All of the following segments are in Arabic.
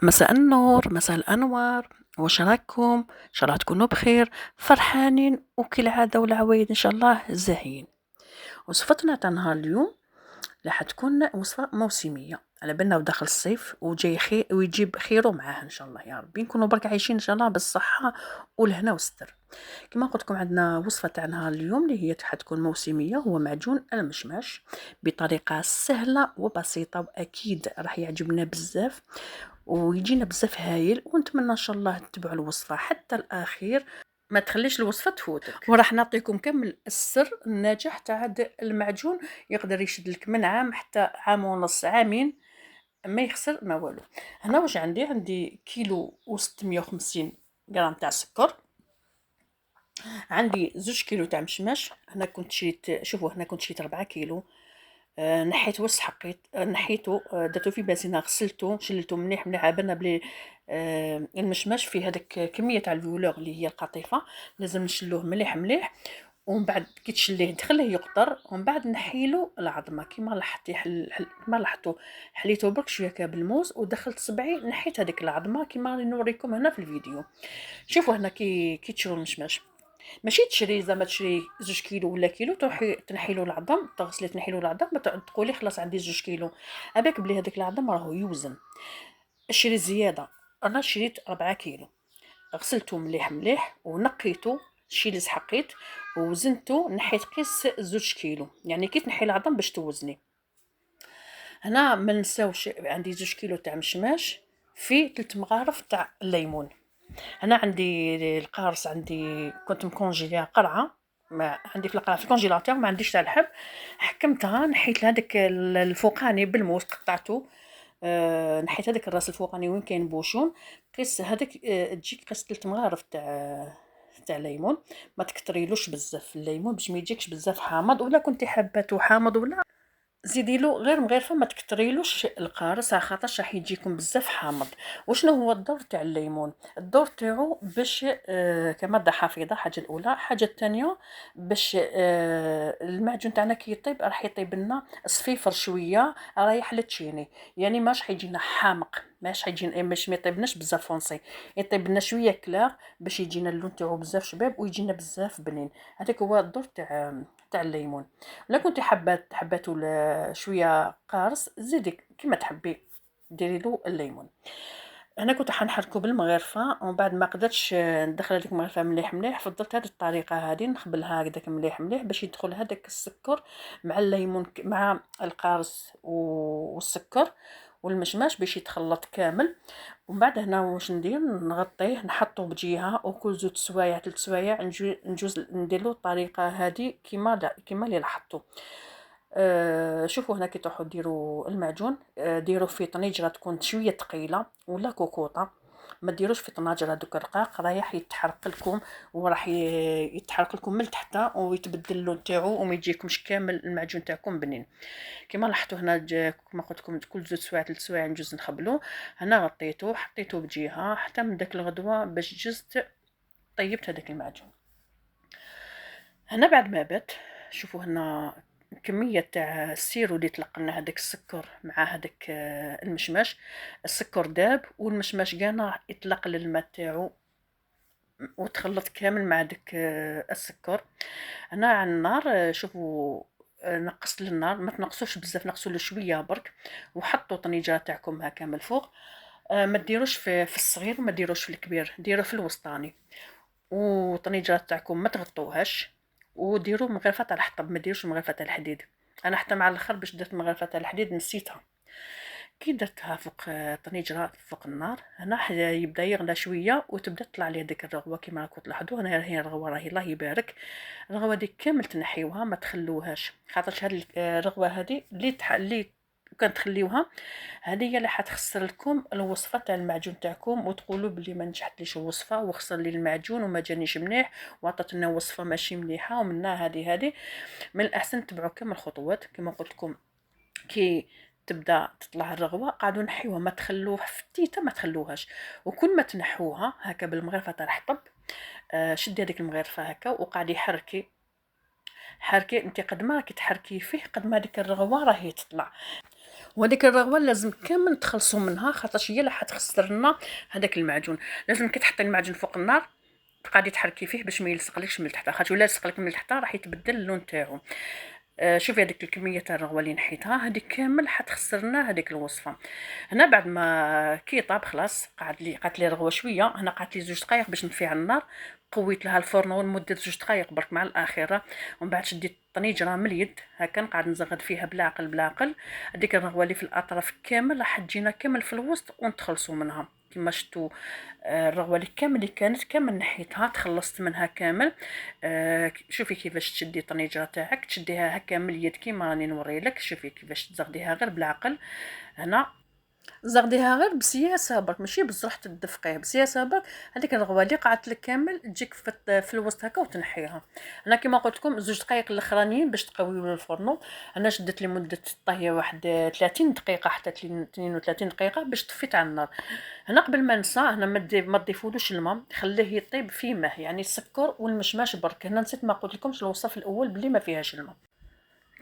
مساء النور، مساء الأنوار، واش راكم؟ إن شاء الله تكونوا بخير، فرحانين وكالعادة والعوايد إن شاء الله زاهيين. وصفتنا تاع نهار اليوم راح تكون وصفة موسمية، على بالنا وداخل الصيف وجاي خير ويجيب خيره معاه إن شاء الله يا ربي، نكونوا برك عايشين إن شاء الله بالصحة والهنا والستر. كما قلت لكم عندنا وصفة تاع نهار اليوم اللي هي حتكون موسمية، هو معجون المشماش بطريقة سهلة وبسيطة، وأكيد راح يعجبنا بزاف ويجينا بزاف هايل، ونتمنى ان شاء الله تتبعوا الوصفه حتى الاخير، ما تخليش الوصفه تفوتك. وراح نعطيكم كامل السر الناجح تاع هذا المعجون، يقدر يشد لك من عام حتى عام ونص، عامين، ما يخسر ما والو. هنا واش عندي كيلو و650 غرام تاع سكر، عندي 2 كيلو تاع مشماش. هنا كنت شريت، شوفوا هنا كنت شريت 4 كيلو. نحيت وسحقيت، نحيتو، درتو في بنزينه، غسلتو شللتو مليح مليح، عبالنا بلي المشماش فيه هذاك كميه تاع الفولور اللي هي القطيفه، لازم نشلوه مليح مليح. ومن بعد كي تشليه تخليه يقطر، ومن بعد نحيلو العظمه كيما لاحظتي، كيما لاحظتو حليته برك شويه بالموس ودخلت صبعي نحيت هذيك العظمه كيما نوريكم هنا في الفيديو. شوفوا هنا كي تشرو المشماش، ماشي تشري زعما تشري 2 كيلو ولا كيلو تنحيلو العظم، تغسلي تنحيلو العظم، ما تقولي خلاص عندي 2 كيلو، هذاك بلي هذاك العظم راهو يوزن. اشري زياده، انا شريت 4 كيلو، غسلته مليح مليح ونقيته، شي اللي سحقيت ووزنته، نحيت قيس 2 كيلو، يعني كي تنحي العظم باش توزني. هنا ما نساوش عندي 2 كيلو تاع مشماش، في 3 مغارف تاع الليمون. هنا عندي القارص، عندي كنت مكونجيليها قرعه، ما عندي في القرعه في الكونجيلاتور، ما عنديش تاع الحب، حكمتها نحيت هذاك الفوقاني بالموس قطعته. نحيت هذاك الراس الفوقاني وين كاين بوشون، قيس هذاك، تجيك قيس 3 مغارف تاع ليمون، ما تكتريلوش بزاف الليمون باش ما يجيكش بزاف حامض، ولا كنتي حابته حامض ولا زيدي له غير مغيرفه، ما تكتريلوش القارص على خاطرش راح يجيكم بزاف حامض. وشنو هو الدور تاع الليمون؟ الدور تاعو باش كماده حافظه، حاجه الاولى. حاجه الثانيه باش المعجون تاعنا كي يطيب راح يطيب لنا صفيفر شويه، رايح للتشيني، يعني ماش حيجينا حامق، ماش حيجينا، باش ما يطيبناش بزاف فونسي، يطيب لنا شويه كلاغ باش يجينا اللون تاعو بزاف شباب ويجينا بزاف بنين. هذاك هو الدور تاع الليمون. لا كنتي حباتو شويه قارص، زيدي كيما تحبي ديري له الليمون. انا كنت حنحركو بالمغرفه، ومن بعد ما قدرتش ندخل هذيك المغرفه مليح مليح، فضلت هذه الطريقه هذه نخبلها هكذاك مليح مليح باش يدخل هذاك السكر مع الليمون مع القارص والسكر والمشماش باش يتخلط كامل. ومن بعد هنا واش ندير، نغطيه نحطه بجهه، وكل 2 سوايع 3 سوايع نجوز نديرلو الطريقه هذه كيما اللي لاحظتوا. شوفوا هنا كي تروحوا ديروا المعجون، ديروا في طنجره تكون شويه ثقيله ولا كوكوطه، ما ديروش في طناجر هذوك رقاق، رايح يتحرق لكم وراح يتحرق لكم من تحت ويتبدل اللون تاعو وما يجيكمش كامل المعجون تاعكم بنين. كما لاحظتوا هنا كما قلت لكم كل 2 سوايع 3 سوايع نجوز نخبلو. هنا غطيته حطيته بجهه حتى من داك الغدوه باش جزت طيبت هذاك المعجون. هنا بعد ما بات، شوفوا هنا كمية تاع السيرو اللي تلقنا هذاك السكر مع هذاك المشماش، السكر داب والمشماش قانا يطلق للماء تاعو وتخلط كامل مع داك السكر. هنا على النار، شوفوا، نقصت للنار، ما تنقصوش بزاف، نقصوا له شويه برك، وحطوا طنيجه تاعكم هكا من الفوق. ما ديروش في الصغير وما ديروش في الكبير، ديروا في الوسطاني، وطنيجات تاعكم ما تغطوهاش، وديروا مغرفه تاع الحطب، ما ديروش مغرفه تاع الحديد. انا حتى مع الاخر باش درت مغرفه تاع الحديد نسيتها. كي درتها فوق طنجرة فوق النار، هنا يبدا يغلى شويه وتبدا تطلع لي هذيك الرغوه كيما راكم تلاحظوا. هنا هي الرغوه، راهي الله يبارك، الرغوه دي كامل تنحيوها ما تخلوهاش، خاطرش هذه الرغوه هذه اللي كان تخليوها، هذه هي اللي حتخسر لكم الوصفه تاع المعجون تاعكم، وتقولوا بلي ما نجحتليش الوصفه وخسر لي المعجون وما جانيش مليح وعطات لنا وصفه ماشي مليحه ومنها هذه. من الاحسن تبعوا كامل الخطوات كما قلت لكم. كي تبدا تطلع الرغوه قعدوا نحيوها، ما تخلوها فتيته، ما تخلوهاش، وكل ما تنحوها هكا بالمغرفه تاع الحطب، شدي هذيك المغرفه هكا وقعدي حركي انت، قد ما راكي تحركي فيه قد ما ديك الرغوه راهي تطلع. وهذيك الرغوه لازم كامل نتخلصوا منها، خاطرش هي اللي حتخسر لنا هذاك المعجون. لازم كي تحطي المعجون فوق النار تقعدي تحركي فيه باش ما يلصقلكش من التحت، خاطر ولا لصقلك من التحت راح يتبدل اللون تاعو. شوفي هذيك الكميه تاع الرغوه اللي نحيتها هذيك كامل حتخسر لنا هذيك الوصفه. هنا بعد ما كي طاب خلاص قعدت لي رغوه شويه، هنا قعدت لي 2 دقائق باش نطفي على النار. قويت لها الفرن لمده 2 دقائق برك مع الاخره، ومن بعد شديت الطنيجره من اليد هكا نقعد نزغد فيها بالعقل بالعقل. هذيك الرغوه اللي في الاطراف كامل راح تجينا كامل في الوسط ونتخلصوا منها كما شفتوا. الرغوه اللي كامل اللي كانت كامل نحيتها تخلصت منها كامل. شوفي كيفاش تشدي الطنيجره تاعك، تشديها هكا من اليد كيما راني نوري لك. شوفي كيفاش تزغديها غير بالعقل. هنا زغديها غير بسياسه برك، ماشي بزاف تدفقيه، بسياسه برك. هذيك الرغوه اللي قعدت لك كامل تجيك في الوسط هكا وتنحيها. انا كما قلت لكم 2 دقائق الاخرانيين باش تقويو الفرن. انا شدت لمده الطهيه واحد 30 دقيقه حتى 32 دقيقه باش طفيت على النار. هنا قبل ما ننسى، هنا ما تضيفولوش الماء، خليه يطيب في ماء، يعني السكر والمشماش برك. هنا نسيت ما قلت لكمش الوصف الاول بلي ما فيهاش الماء.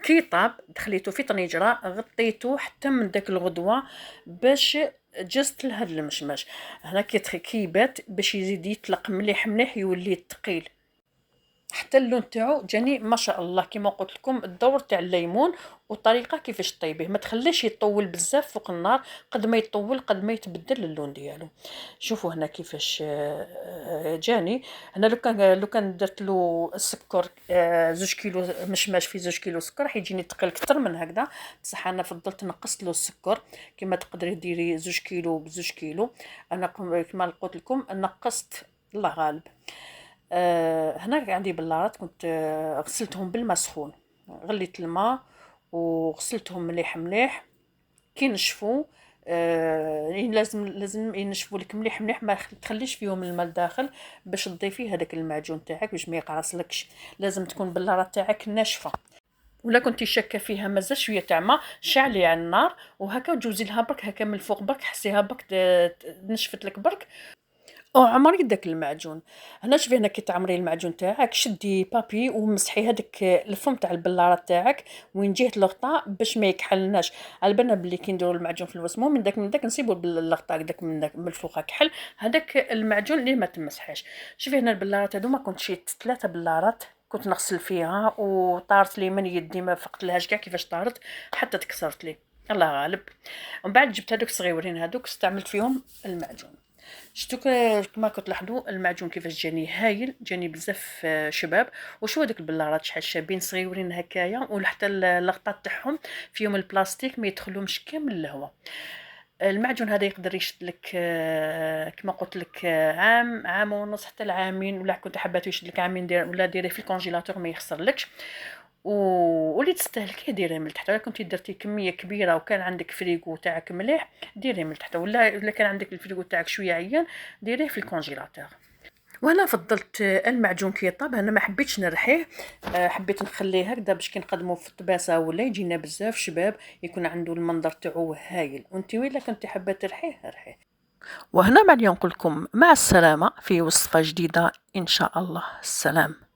كي طاب دخليته في طنجرة، غطيته حتى من داك الغدوة باش جزت لهاد المشماش. هنا كي يبات باش يزيد يطلق مليح مليح يولي ثقيل. حتى اللون تاعو جاني ما شاء الله. كما قلت لكم الدور تاع الليمون والطريقه كيفاش طيبيه، ما تخليش يطول بزاف فوق النار، قد ما يطول قد ما يتبدل اللون ديالو. شوفوا هنا كيفاش جاني. هنا لو كان درت له السكر 2 كيلو مشماش في 2 كيلو سكر راح يجيني ثقيل اكثر من هكذا، بصح انا فضلت نقصت له السكر. كما تقدري ديري 2 كيلو ب2 كيلو. انا كما قلت لكم نقصت، الله غالب. هنا عندي بلارات كنت غسلتهم بالماء سخون، غليت الماء وغسلتهم مليح مليح. كي نشفوا لازم ينشفوا لك مليح مليح، ما تخليش فيهم الماء الداخل باش تضيفي هذاك المعجون تاعك باش ما يقرصلكش. لازم تكون بلارات تاعك ناشفه، ولا كنتي شاكه فيها مازال شويه تاع ماء شعلي على النار وهكا وجوزي لها برك هكا من الفوق برك، حسيها برك نشفت لك برك وعمري داك المعجون. هنا شوفي هنا كي تعمري المعجون تاعك شدي بابي ومسحي هذاك الفم تاع البلارات تاعك وين جهه الغطاء باش ما يكحلناش. على بالنا بلي كي نديروا المعجون في الوسمو من داك نصيبوا الغطاء داك من الفوق كحل، هذاك المعجون اللي ما تمسحاش. شوفي هنا البلارات هذوما كنت شيت 3 بلارات كنت نغسل فيها وطارت لي من يدي، ما فقت لهاش كاع كيفاش طارت حتى تكسرت لي، الله غالب. ومن بعد جبت هذوك الصغيورين هذوك استعملت فيهم المعجون. شتو كما كتلاحظوا المعجون كيفاش جاني هايل، جاني بزاف شباب. وشو هذوك البلارات شحال شابين صغيورين هكايا، وحتى اللقطات تاعهم فيهم البلاستيك ما يدخلهمش كامل الهواء. المعجون هذا يقدر يشد لك كما قلت لك عام ونص حتى العامين، ولا كنت حبيتو يشد لك عامين ولا ديريه في الكونجيلاتور ما يخسرلكش. واللي تستهلكيه ديريه من تحت. ولا كنتي درتي كميه كبيره وكان عندك فريغو تاعك مليح ديريه من تحت، ولا كان عندك الفريغو تاعك شويه عيان ديريه في الكونجيلاتور. وانا فضلت المعجون كي طاب، انا ما حبيتش نرحيه، حبيت نخليه هكذا باش كي نقدموه في الطباسه ولا يجينا بزاف شباب يكون عنده المنظر تاعو هايل. وانت وين كنتي حابه ترحيه رحيه. وهنا بعد نقول لكم مع السلامه في وصفه جديده ان شاء الله. السلام.